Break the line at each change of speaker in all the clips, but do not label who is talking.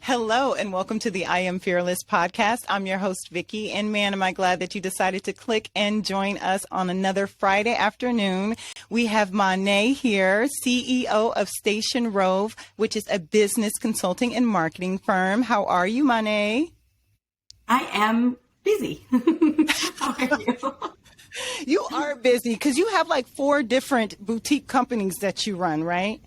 Hello and welcome to the I Am Fearless podcast. I'm your host, Vickie, and man, am I glad that you decided to click and join us on another Friday afternoon. We have Mané here, CEO of Station Rove, which is a business consulting and marketing firm. How are you, Mané?
I am busy. How are you?
You are busy because you have like 4 different boutique companies that you run, right?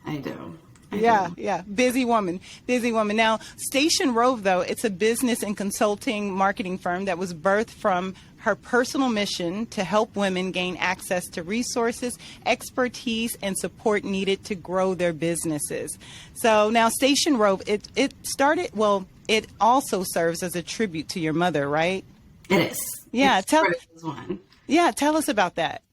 I do.
Yeah. Busy woman. Now, Station Rove, though, it's a business and consulting marketing firm that was birthed from her personal mission to help women gain access to resources, expertise, and support needed to grow their businesses. So now Station Rove, it also serves as a tribute to your mother, right?
It is.
Yeah. Tell us about that.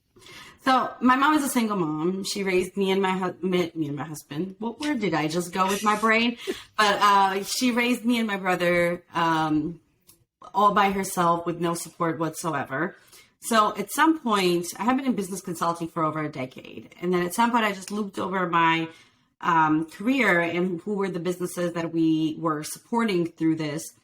So my mom is a single mom. She raised me and my husband. Well, where did I just go with my brain? But she raised me and my brother all by herself with no support whatsoever. So at some point, I have been in business consulting for over a decade. And then at some point, I just looked over my career and who were the businesses that we were supporting through this.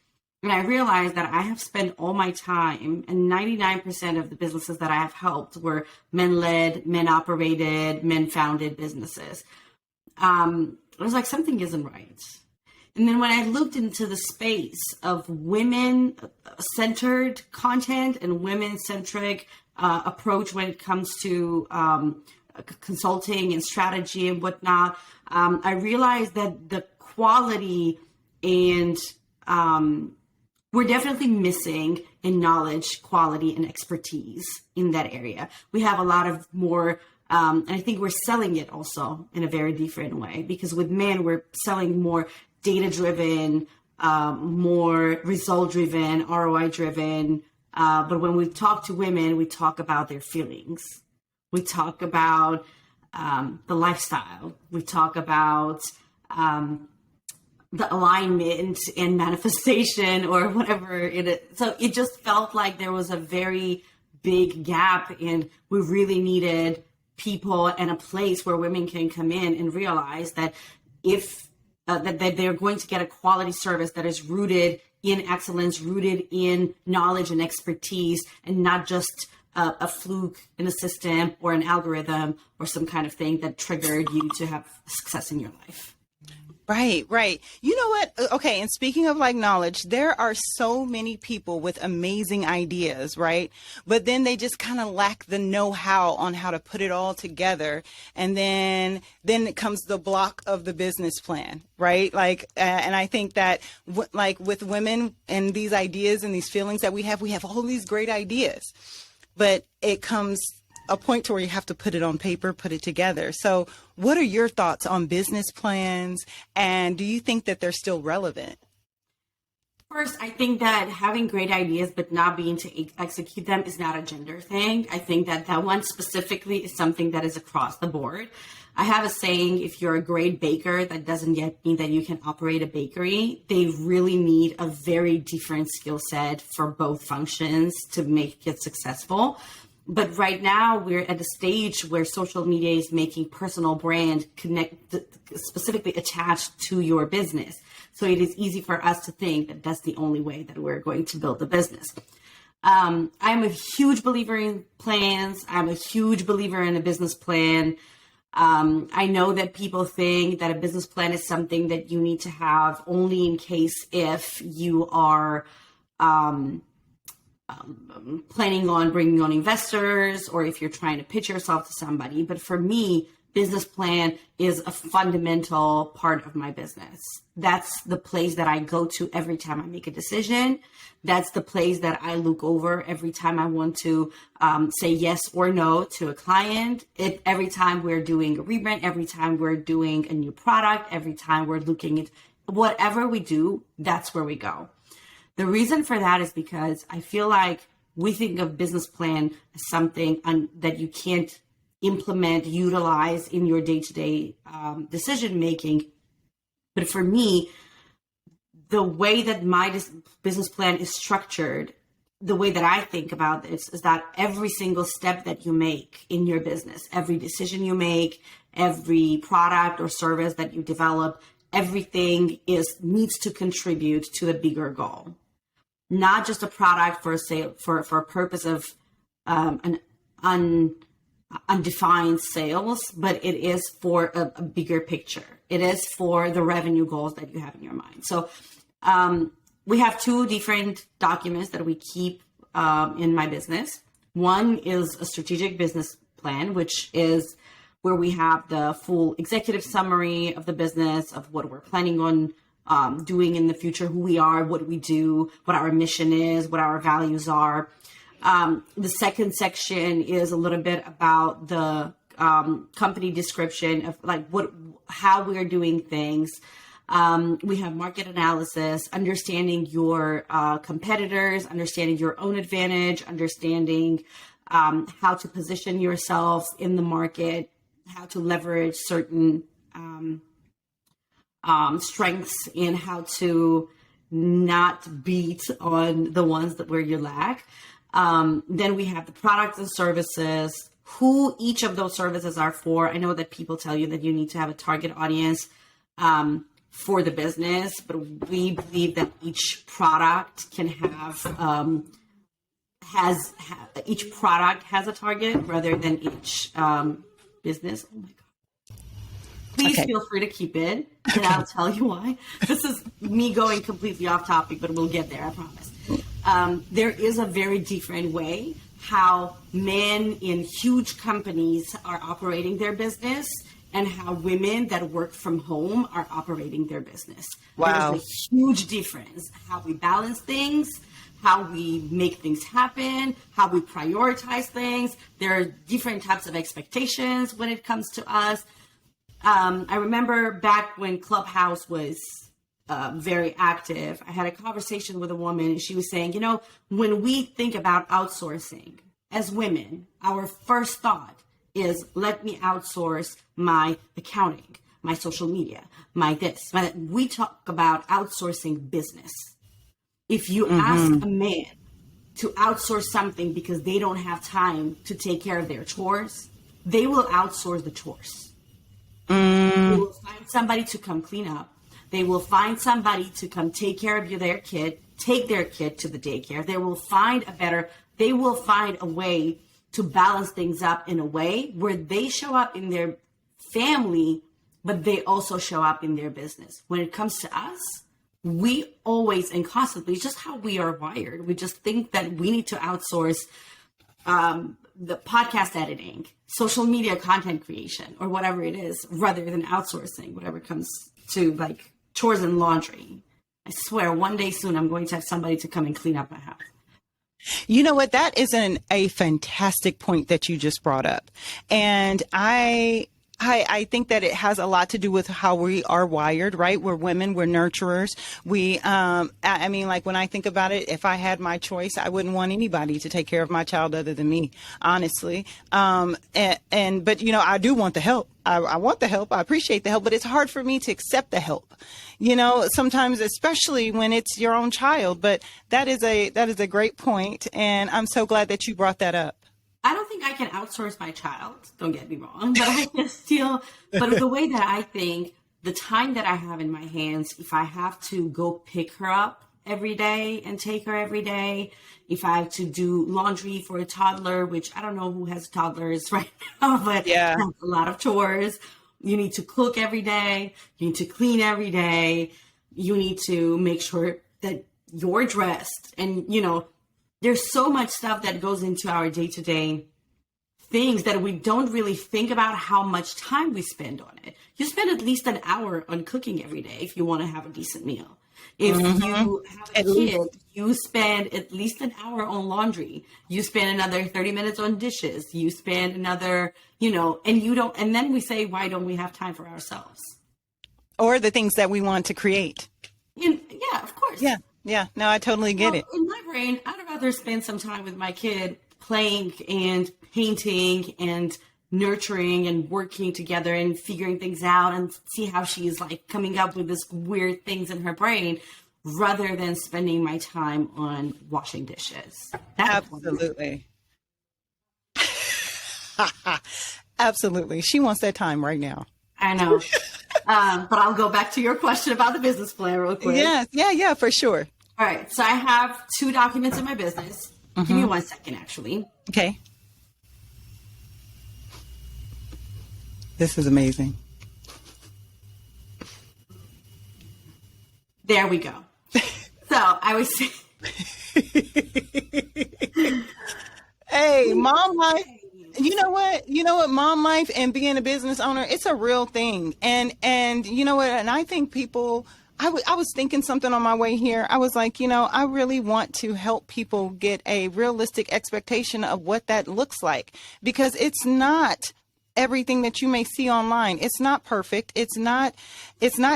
And I realized that I have spent all my time, and 99% of the businesses that I have helped were men-led, men-operated, men-founded businesses. I was like, something isn't right. And then when I looked into the space of women-centered content and women-centric approach when it comes to consulting and strategy and whatnot, I realized that the quality and we're definitely missing in knowledge, quality, and expertise in that area. We have a lot of more, and I think we're selling it also in a very different way, because with men, we're selling more data-driven, more result-driven, ROI-driven. But when we talk to women, we talk about their feelings. We talk about the lifestyle. We talk about the alignment and manifestation or whatever it is. So it just felt like there was a very big gap, and we really needed people and a place where women can come in and realize that if that they're going to get a quality service that is rooted in excellence, rooted in knowledge and expertise, and not just a fluke in a system or an algorithm or some kind of thing that triggered you to have success in your life.
Right. You know what? Okay. And speaking of like knowledge, there are so many people with amazing ideas, right? But then they just kind of lack the know-how on how to put it all together. And then it comes the block of the business plan, right? Like, and I think that like with women and these ideas and these feelings that we have all these great ideas, but it comes a point to where you have to put it on paper, put it together. So what are your thoughts on business plans, and do you think that they're still relevant?
First, I think that having great ideas but not being to execute them is not a gender thing. I think that one specifically is something that is across the board. I have a saying, if you're a great baker, that doesn't yet mean that you can operate a bakery. They really need a very different skill set for both functions to make it successful. But right now we're at a stage where social media is making personal brand specifically attached to your business. So it is easy for us to think that that's the only way that we're going to build a business. I'm a huge believer in plans. I'm a huge believer in a business plan. I know that people think that a business plan is something that you need to have only in case if you are planning on bringing on investors or if you're trying to pitch yourself to somebody. But for me, business plan is a fundamental part of my business. That's the place that I go to every time I make a decision. That's the place that I look over every time I want to say yes or no to a client. Every time we're doing a rebrand, every time we're doing a new product, every time we're looking at whatever we do, that's where we go. The reason for that is because I feel like we think of business plan as something that you can't implement, utilize in your day-to-day decision making. But for me, the way that my business plan is structured, the way that I think about this is that every single step that you make in your business, every decision you make, every product or service that you develop, everything needs to contribute to the bigger goal, not just a product for a purpose of an undefined sales, but it is for a bigger picture. It is for the revenue goals that you have in your mind. So we have two different documents that we keep in my business. One is a strategic business plan, which is where we have the full executive summary of the business, of what we're planning on doing in the future, who we are, what we do, what our mission is, what our values are. The second section is a little bit about the company description of like how we're doing things. We have market analysis, understanding your competitors, understanding your own advantage, understanding how to position yourself in the market, how to leverage certain strengths, and how to not beat on the ones where you lack. Then we have the products and services, who each of those services are for. I know that people tell you that you need to have a target audience for the business, but we believe that each product can have each product has a target rather than each business. Oh my God. Please feel free to keep it, and I'll tell you why. This is me going completely off topic, but we'll get there, I promise. There is a very different way how men in huge companies are operating their business and how women that work from home are operating their business.
Wow.
There's a huge difference how we balance things, how we make things happen, how we prioritize things. There are different types of expectations when it comes to us. I remember back when Clubhouse was very active, I had a conversation with a woman, and she was saying, when we think about outsourcing as women, our first thought is, let me outsource my accounting, my social media, my this. We talk about outsourcing business. If you ask a man to outsource something because they don't have time to take care of their chores, they will outsource the chores. They will find somebody to come clean up. They will find somebody to come take care of their kid, take their kid to the daycare. They will find a way to balance things up in a way where they show up in their family, but they also show up in their business. When it comes to us, we always and constantly, just how we are wired, we just think that we need to outsource the podcast editing, social media content creation, or whatever it is, rather than outsourcing whatever comes to like chores and laundry. I swear one day soon I'm going to have somebody to come and clean up my house.
You know what? That is a fantastic point that you just brought up. And I think that it has a lot to do with how we are wired, right? We're women, we're nurturers. I mean, like when I think about it, if I had my choice, I wouldn't want anybody to take care of my child other than me, honestly. But I do want the help. I want the help. I appreciate the help, but it's hard for me to accept the help, sometimes, especially when it's your own child. But that is a great point. And I'm so glad that you brought that up.
I don't think I can outsource my child. Don't get me wrong, but I can still, but the way that I think, the time that I have in my hands, if I have to go pick her up every day and take her every day, if I have to do laundry for a toddler, which I don't know who has toddlers right now, but
yeah,
that's a lot of chores. You need to cook every day. You need to clean every day. You need to make sure that you're dressed. And, there's so much stuff that goes into our day-to-day things that we don't really think about how much time we spend on it. You spend at least an hour on cooking every day if you want to have a decent meal. If you have a kid, you spend at least an hour on laundry. You spend another 30 minutes on dishes. You spend another, and then we say, why don't we have time for ourselves?
Or the things that we want to create.
Yeah, of course.
Yeah. No, I totally get it.
In my brain, I'd rather spend some time with my kid playing and painting and nurturing and working together and figuring things out and see how she's like coming up with this weird things in her brain rather than spending my time on washing dishes.
Absolutely. Absolutely. She wants that time right now.
I know. But I'll go back to your question about the business plan real quick.
Yes. Yeah, for sure.
All right. So I have 2 documents in my business. Give me 1 second, actually.
Okay. This is amazing.
There we go. So I was saying.
Hey, mom life. You know what? Mom life and being a business owner, it's a real thing. And you know what? And I think people, I was thinking something on my way here. I was like, I really want to help people get a realistic expectation of what that looks like, because it's not everything that you may see online. It's not perfect. It's not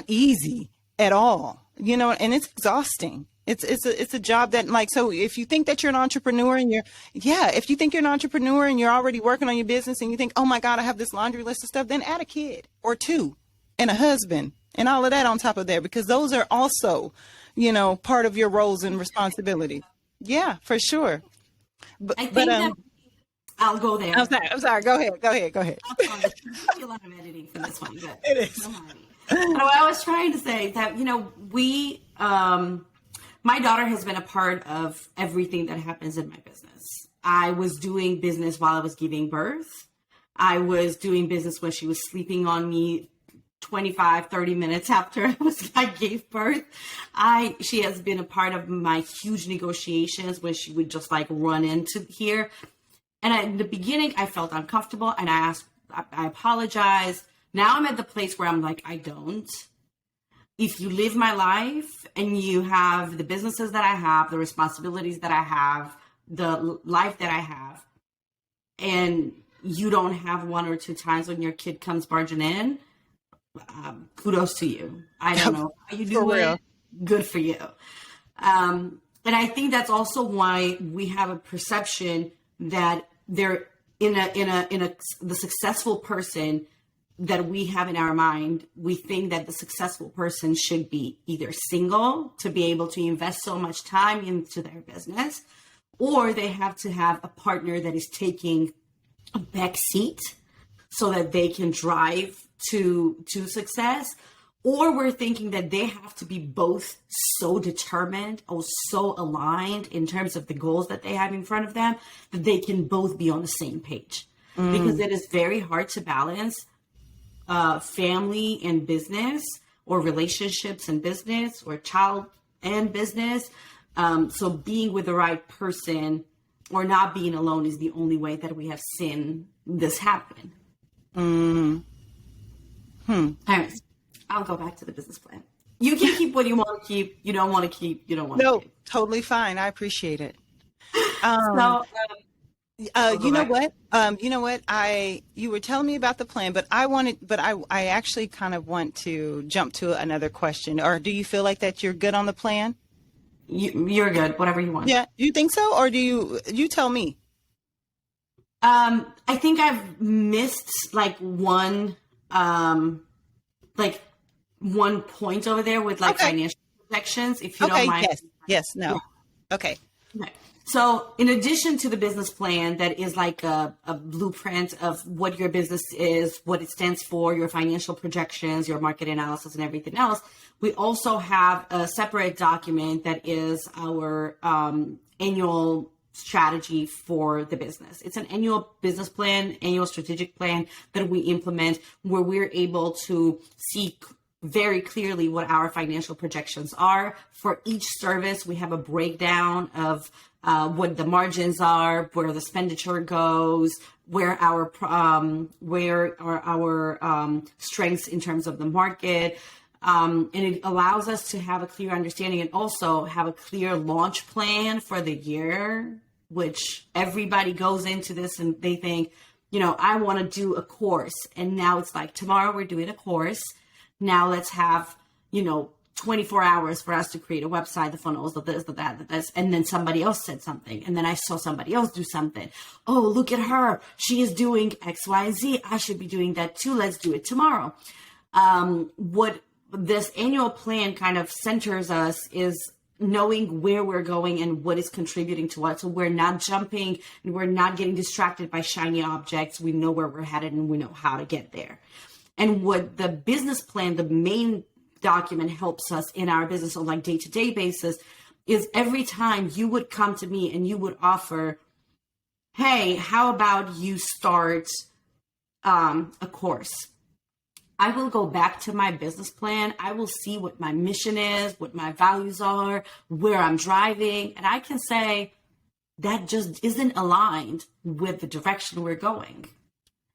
easy at all, and it's exhausting. It's a job that, like, so if you think that you're an entrepreneur and if you think you're an entrepreneur and you're already working on your business and you think, oh my God, I have this laundry list of stuff, then add a kid or 2 and a husband and all of that on top of there, because those are also, part of your roles and responsibility. Yeah, for sure.
I think that I'll go there.
I'm sorry. Go ahead.
There's a lot of editing for this one, but
It is.
What I was trying to say that, we, my daughter has been a part of everything that happens in my business. I was doing business while I was giving birth. I was doing business when she was sleeping on me 25, 30 minutes after I gave birth. She has been a part of my huge negotiations when she would just like run into here. And in the beginning, I felt uncomfortable and I apologized. Now I'm at the place where I'm like, I don't. If you live my life and you have the businesses that I have, the responsibilities that I have, the life that I have, and you don't have 1 or 2 times when your kid comes barging in, kudos to you. I don't know how you do it. Good for you. And I think that's also why we have a perception that they're the successful person that we have in our mind, we think that the successful person should be either single to be able to invest so much time into their business, or they have to have a partner that is taking a back seat so that they can drive to success. Or we're thinking that they have to be both so determined or so aligned in terms of the goals that they have in front of them that they can both be on the same page. Because it is very hard to balance family and business, or relationships and business, or child and business. So being with the right person or not being alone is the only way that we have seen this happen. Anyways, I'll go back to the business plan. You can keep what you want to keep. You don't want to keep. You don't want to keep.
No, totally fine. I appreciate it. You know what? You were telling me about the plan, but I actually kind of want to jump to another question. Or do you feel like that you're good on the plan?
You're good. Whatever you want.
Yeah. You think so? Or do you tell me?
I think I've missed one point over there with financial projections. If you don't mind.
Yes. No. Okay.
So in addition to the business plan that is like a blueprint of what your business is, what it stands for, your financial projections, your market analysis, and everything else, we also have a separate document that is our annual strategy for the business. It's an annual business plan, annual strategic plan that we implement, where we're able to see very clearly what our financial projections are. For each service, we have a breakdown of what the margins are, where the expenditure goes, where are our strengths in terms of the market. And it allows us to have a clear understanding and also have a clear launch plan for the year, which everybody goes into this and they think, I want to do a course. And now it's like, tomorrow we're doing a course. Now let's have, 24 hours for us to create a website, the funnels, the this, the that, the this. And then somebody else said something. And then I saw somebody else do something. Oh, look at her. She is doing X, Y, Z. I should be doing that too. Let's do it tomorrow. What this annual plan kind of centers us is knowing where we're going and what is contributing to what. So we're not jumping and we're not getting distracted by shiny objects. We know where we're headed and we know how to get there. And what the business plan, the main document, helps us in our business on like day-to-day basis is every time you would come to me and you would offer, hey, how about you start a course? I will go back to my business plan. I will see what my mission is, what my values are, where I'm driving. And I can say that just isn't aligned with the direction we're going.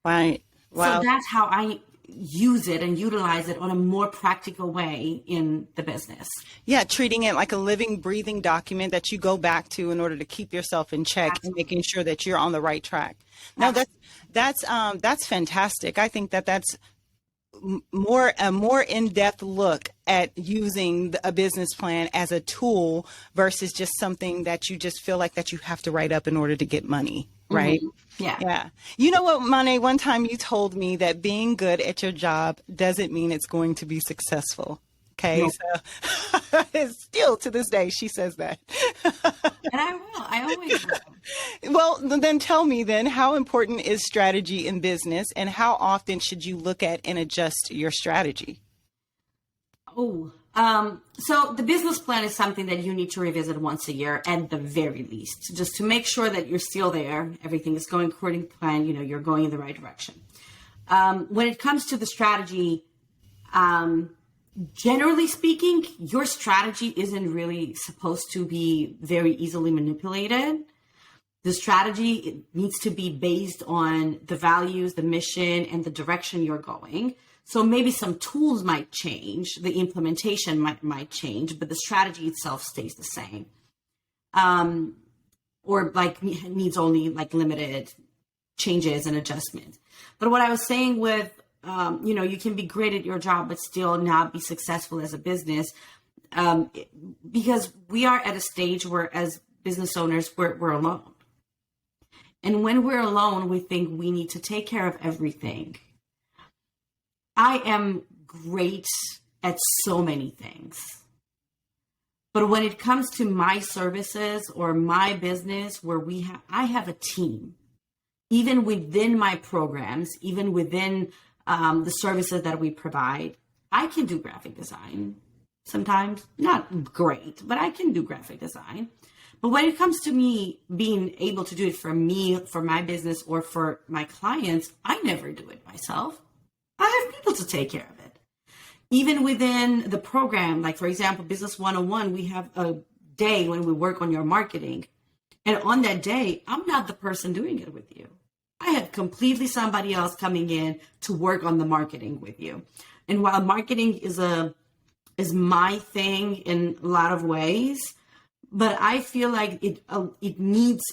Right. Wow.
So that's how I use it and utilize it on a more practical way in the business.
Yeah, treating it like a living, breathing document that you go back to in order to keep yourself in check. Absolutely. And making sure that you're on the right track. No, that's fantastic. I think that's a more in-depth look at using a business plan as a tool versus just something that you just feel like that you have to write up in order to get money. Right.
Mm-hmm. Yeah.
Yeah. You know what, Mané, one time you told me that being good at your job doesn't mean it's going to be successful. Okay. Nope. So still to this day, she says that.
And I will. I always will.
Well, then tell me then, how important is strategy in business and how often should you look at and adjust your strategy?
So the business plan is something that you need to revisit once a year at the very least, just to make sure that you're still there. Everything is going according to plan. You know, you're going in the right direction. When it comes to the strategy, generally speaking, your strategy isn't really supposed to be very easily manipulated. The strategy, it needs to be based on the values, the mission, and the direction you're going. So maybe some tools might change, the implementation might change, but the strategy itself stays the same. Or like needs only like limited changes and adjustments. But what I was saying with, you can be great at your job, but still not be successful as a business, because we are at a stage where as business owners, we're alone. And when we're alone, we think we need to take care of everything. I am great at so many things. But when it comes to my services or my business where I have a team, even within my programs, even within the services that we provide, I can do graphic design sometimes, not great, but I can do graphic design. But when it comes to me being able to do it for me, for my business or for my clients, I never do it myself. I have people to take care of it. Even within the program, like for example, Business 101, we have a day when we work on your marketing. And on that day, I'm not the person doing it with you. I have completely somebody else coming in to work on the marketing with you. And while marketing is my thing in a lot of ways, but I feel like it needs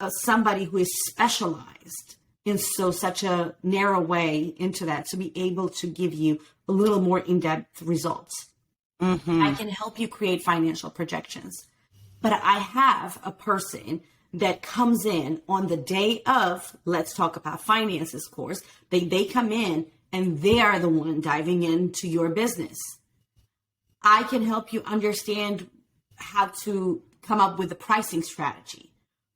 somebody who is specialized in such a narrow way into that to be able to give you a little more in-depth results. Mm-hmm. I can help you create financial projections, but I have a person that comes in on the day of, let's talk about finances course. They come in and they are the one diving into your business. I can help you understand how to come up with a pricing strategy,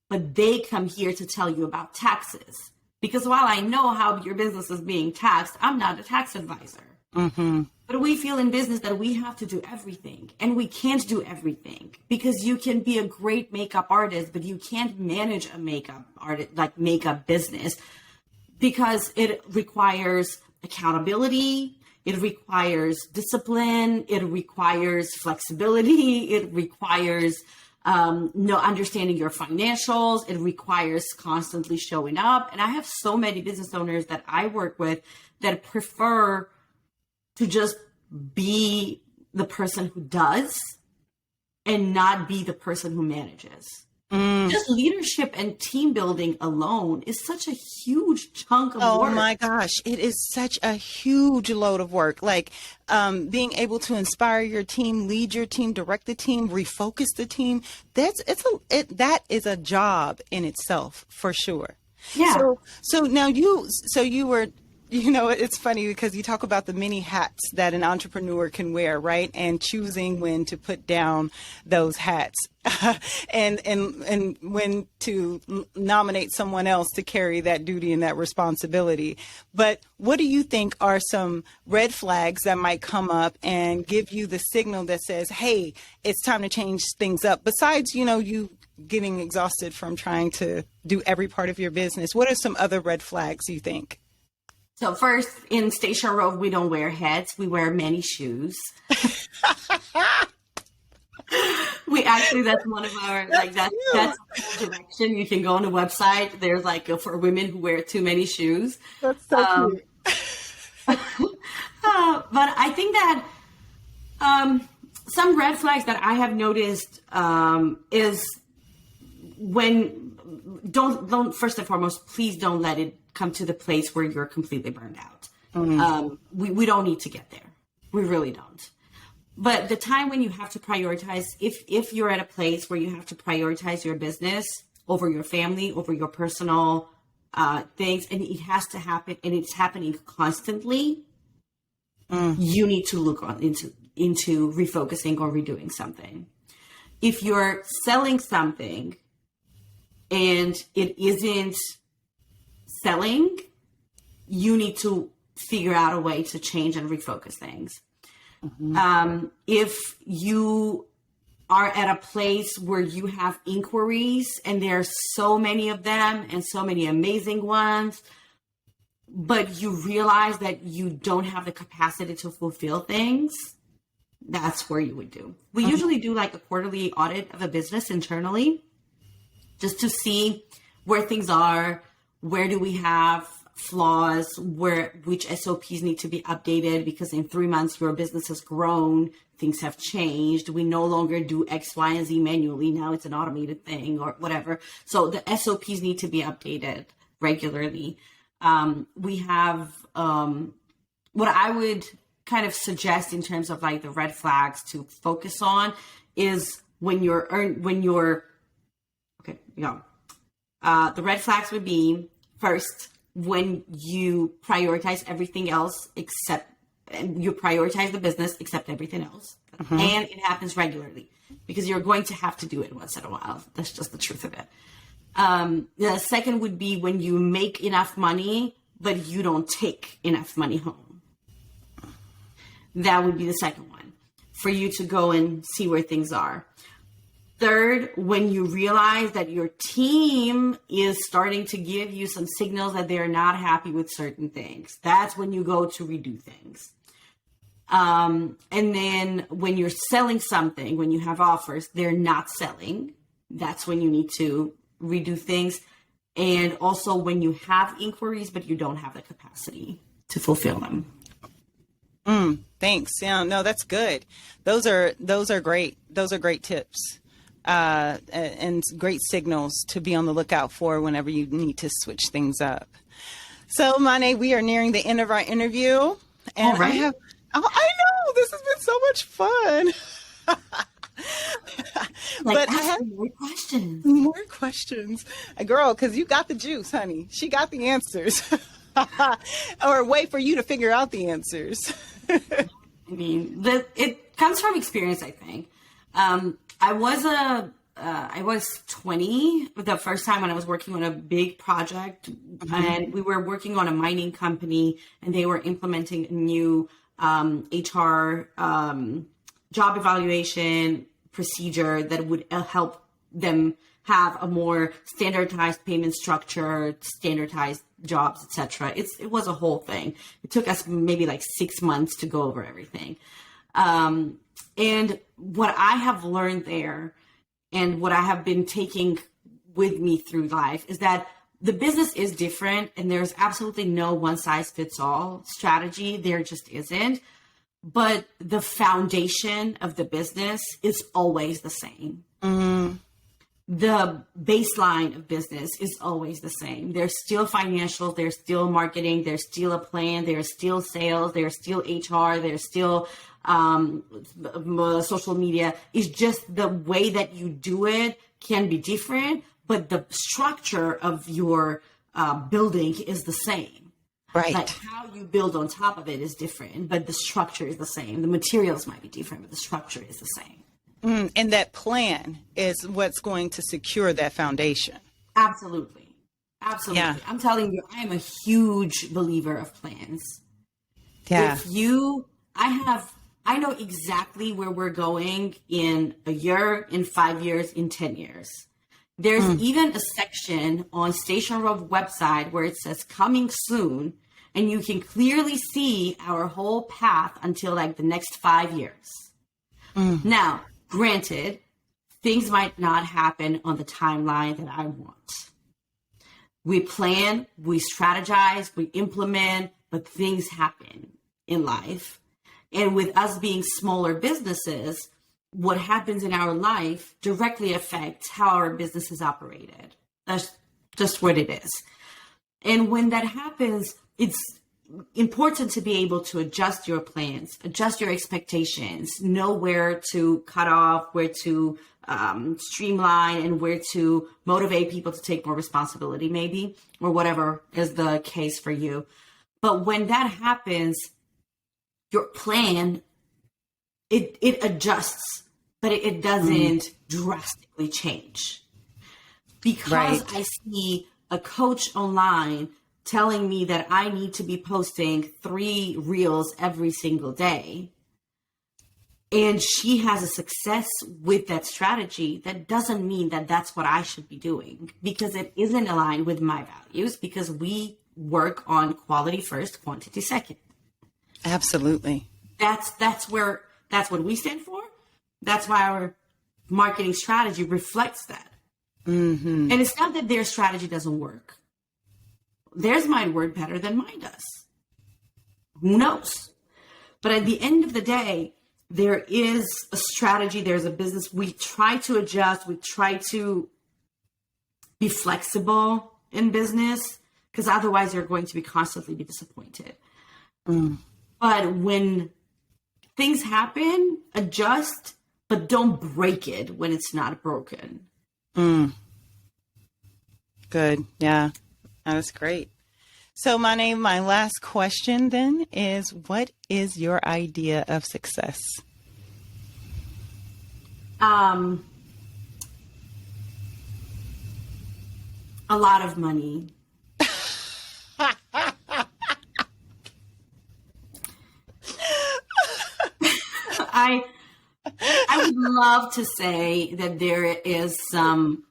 but they come here to tell you about taxes. Because while I know how your business is being taxed, I'm not a tax advisor. Mm-hmm. But we feel in business that we have to do everything, and we can't do everything because you can be a great makeup artist, but you can't manage a makeup artist, like makeup business, because it requires accountability. It requires discipline. It requires flexibility. It requires understanding your financials. It requires constantly showing up. And I have so many business owners that I work with that prefer to just be the person who does and not be the person who manages. Just leadership and team building alone is such a huge chunk of work.
Oh my gosh, it is such a huge load of work. Like being able to inspire your team, lead your team, direct the team, refocus the team. That is a job in itself for sure.
Yeah.
So now you were You know, it's funny because you talk about the many hats that an entrepreneur can wear, right? And choosing when to put down those hats and when to nominate someone else to carry that duty and that responsibility. But what do you think are some red flags that might come up and give you the signal that says, hey, it's time to change things up? Besides, you know, you getting exhausted from trying to do every part of your business, what are some other red flags you think?
So first, in Station Road, we don't wear hats. We wear many shoes. We actually, that's one of our, like, that's a whole direction. You can go on the website. There's like for women who wear too many shoes.
That's so cute.
But I think that some red flags that I have noticed is when don't first and foremost, please don't let it come to the place where you're completely burned out. We don't need to get there. We really don't. But the time when you have to prioritize, if you're at a place where you have to prioritize your business over your family, over your personal things, and it has to happen, and it's happening constantly, you need to look into refocusing or redoing something. If you're selling something and it isn't selling, you need to figure out a way to change and refocus things. If you are at a place where you have inquiries and there are so many of them and so many amazing ones, but you realize that you don't have the capacity to fulfill things, that's where you would do. We usually do like a quarterly audit of a business internally just to see where things are, where do we have flaws, which SOPs need to be updated, because in 3 months your business has grown, things have changed. We no longer do X, Y, and Z manually. Now it's an automated thing or whatever. So the SOPs need to be updated regularly. We have what I would kind of suggest in terms of like the red flags to focus on is the red flags would be first, when you prioritize everything else except you prioritize the business except everything else. And it happens regularly because you're going to have to do it once in a while. That's just the truth of it. The second would be when you make enough money, but you don't take enough money home. That would be the second one for you to go and see where things are. Third, when you realize that your team is starting to give you some signals that they're not happy with certain things, that's when you go to redo things. And then when you're selling something, when you have offers, they're not selling, that's when you need to redo things. And also when you have inquiries, but you don't have the capacity to fulfill them.
Thanks. Yeah, no, that's good. Those are great. Those are great tips. And great signals to be on the lookout for whenever you need to switch things up. So, Mané, we are nearing the end of our interview, and I know this has been so much fun. But I have
more questions.
More questions, girl, because you got the juice, honey. She got the answers, or wait for you to figure out the answers.
I mean, it comes from experience, I think. I was 20 the first time when I was working on a big project, and we were working on a mining company, and they were implementing a new HR job evaluation procedure that would help them have a more standardized payment structure, standardized jobs, etc. It was a whole thing. It took us maybe like 6 months to go over everything. And what I have learned there and what I have been taking with me through life is that the business is different and there's absolutely no one size fits all strategy. There just isn't. But the foundation of the business is always the same. The baseline of business is always the same. There's still financials, there's still marketing, there's still a plan, there's still sales, there's still HR, there's still social media. It's just the way that you do it can be different, but the structure of your building is the same.
Right.
Like how you build on top of it is different, but the structure is the same. The materials might be different, but the structure is the same.
And that plan is what's going to secure that foundation.
Absolutely. Absolutely.
Yeah.
I'm telling you, I am a huge believer of plans.
Yeah.
I know exactly where we're going in a year, in 5 years, in 10 years. There's even a section on Station Road website where it says coming soon, and you can clearly see our whole path until like the next 5 years. Now, granted, things might not happen on the timeline that I want. We plan, we strategize, we implement, but things happen in life. And with us being smaller businesses, what happens in our life directly affects how our business is operated. That's just what it is. And when that happens, it's important to be able to adjust your plans, adjust your expectations, know where to cut off, where to streamline, and where to motivate people to take more responsibility, maybe, or whatever is the case for you. But when that happens, your plan, it adjusts, but it doesn't drastically change. Because I see a coach online telling me that I need to be posting 3 reels every single day, and she has a success with that strategy, that doesn't mean that that's what I should be doing, because it isn't aligned with my values, because we work on quality first, quantity second.
Absolutely.
That's what we stand for. That's why our marketing strategy reflects that. And it's not that their strategy doesn't work. Theirs might work better than mine does. Who knows? But at the end of the day, there is a strategy. There's a business. We try to adjust. We try to be flexible in business, because otherwise you're going to be constantly be disappointed. But when things happen, adjust, but don't break it when it's not broken.
Good. Yeah. That's great. So Mané, my last question then is, what is your idea of success?
A lot of money. I would love to say that there is some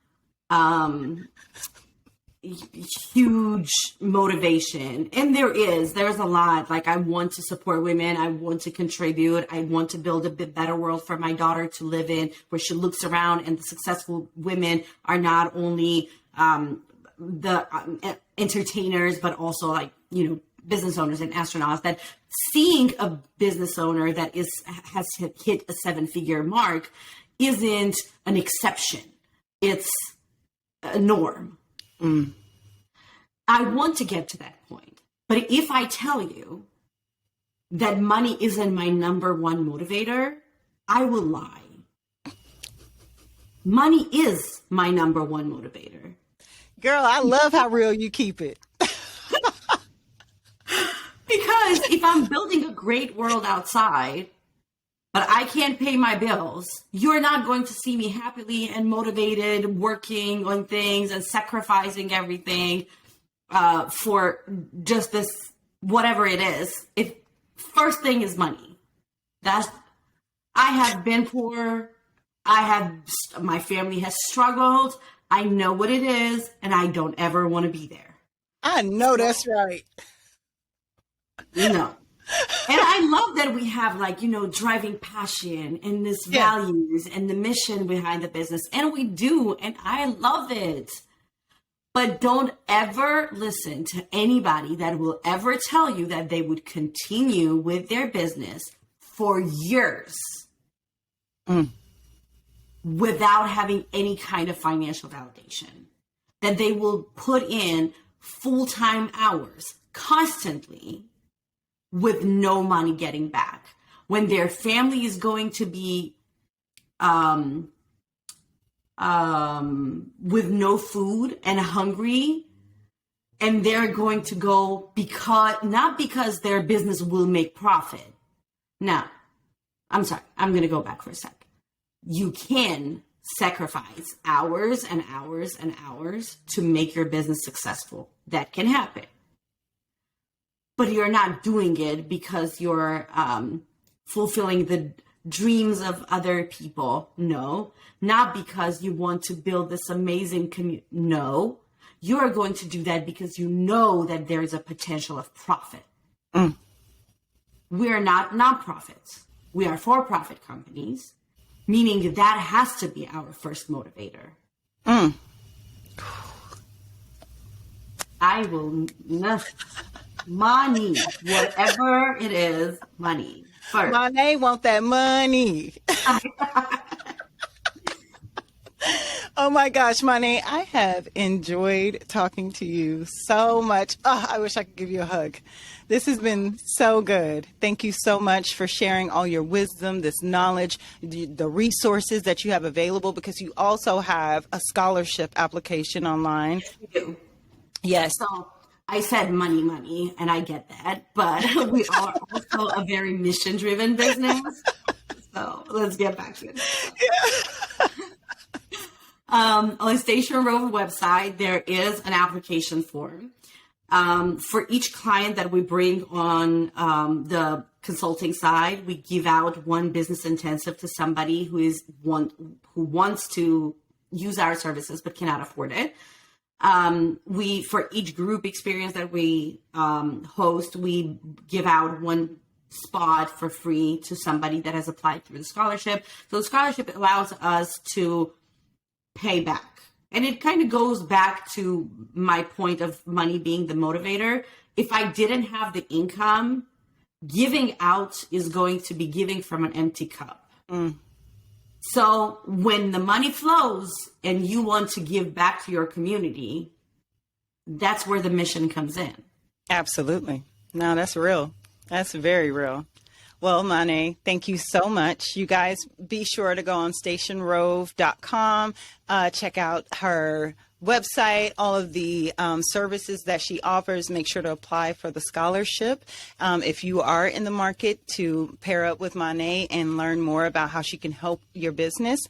huge motivation, and there's a lot. Like, I want to support women, I want to contribute, I want to build a bit better world for my daughter to live in, where she looks around and the successful women are not only the entertainers, but also, like, business owners and astronauts. That seeing a business owner that has hit a 7-figure mark isn't an exception, it's a norm. I want to get to that point. But if I tell you that money isn't my number one motivator, I will lie. Money is my number one motivator.
Girl, I love how real you keep it.
Because if I'm building a great world outside, but I can't pay my bills, you're not going to see me happily and motivated working on things and sacrificing everything for just this, whatever it is. If first thing is money, I have been poor. My family has struggled. I know what it is, and I don't ever want to be there.
I know that's right.
And I love that we have, like, driving passion and this values and the mission behind the business. And we do. And I love it. But don't ever listen to anybody that will ever tell you that they would continue with their business for years without having any kind of financial validation. That they will put in full-time hours constantly with no money getting back, when their family is going to be with no food and hungry, and they're going to go not because their business will make profit. Now, I'm sorry, I'm going to go back for a sec. You can sacrifice hours and hours and hours to make your business successful. That can happen. But you're not doing it because you're fulfilling the dreams of other people. No, not because you want to build this amazing community. No, you are going to do that because you know that there is a potential of profit. We are not nonprofits. We are for-profit companies, meaning that has to be our first motivator. I will not. Money, whatever it is, money first.
Mané want that money. Oh my gosh, Mané, I have enjoyed talking to you so much. Oh, I wish I could give you a hug. This has been so good. Thank you so much for sharing all your wisdom, this knowledge, the resources that you have available, because you also have a scholarship application online.
We do.
Yes.
So I said money, and I get that, but we are also a very mission-driven business. So let's get back to it. Yeah. On Station Road website, there is an application form. For each client that we bring on the consulting side, we give out one business intensive to somebody who wants to use our services but cannot afford it. For each group experience that we host, we give out one spot for free to somebody that has applied through the scholarship. So the scholarship allows us to pay back. And it kind of goes back to my point of money being the motivator. If I didn't have the income, giving out is going to be giving from an empty cup. So when the money flows and you want to give back to your community, that's where the mission comes in.
Absolutely. No, that's real. That's very real. Well, Mané, thank you so much. You guys be sure to go on stationrove.com, check out her website, all of the services that she offers. Make sure to apply for the scholarship. If you are in the market to pair up with Mané and learn more about how she can help your business.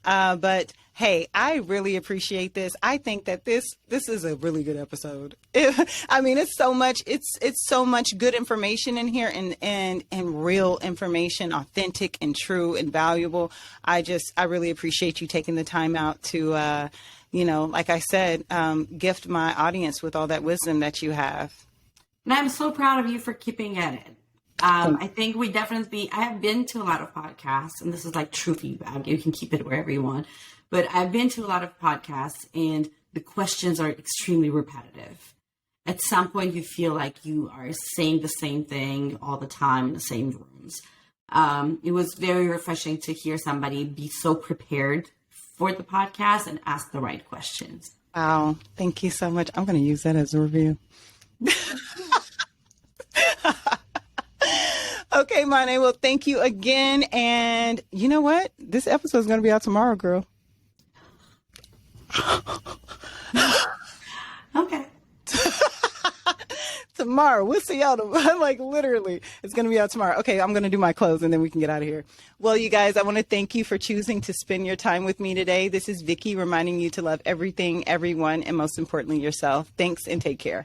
But hey, I really appreciate this. I think that this is a really good episode. I mean, it's so much good information in here, and real information, authentic and true and valuable. I really appreciate you taking the time out to, like I said, gift my audience with all that wisdom that you have.
And I'm so proud of you for keeping at it. I think I have been to a lot of podcasts, and this is like true feedback. You can keep it wherever you want. But I've been to a lot of podcasts, and the questions are extremely repetitive. At some point, you feel like you are saying the same thing all the time in the same rooms. It was very refreshing to hear somebody be so prepared for the podcast and ask the right questions.
Wow. Thank you so much. I'm going to use that as a review. Okay, Mané. Well, thank you again. And you know what? This episode is going to be out tomorrow, girl.
Okay.
Tomorrow. We'll see y'all. Like literally, it's going to be out tomorrow. Okay, I'm going to do my close and then we can get out of here. Well, you guys, I want to thank you for choosing to spend your time with me today. This is Vickie reminding you to love everything, everyone, and most importantly, yourself. Thanks and take care.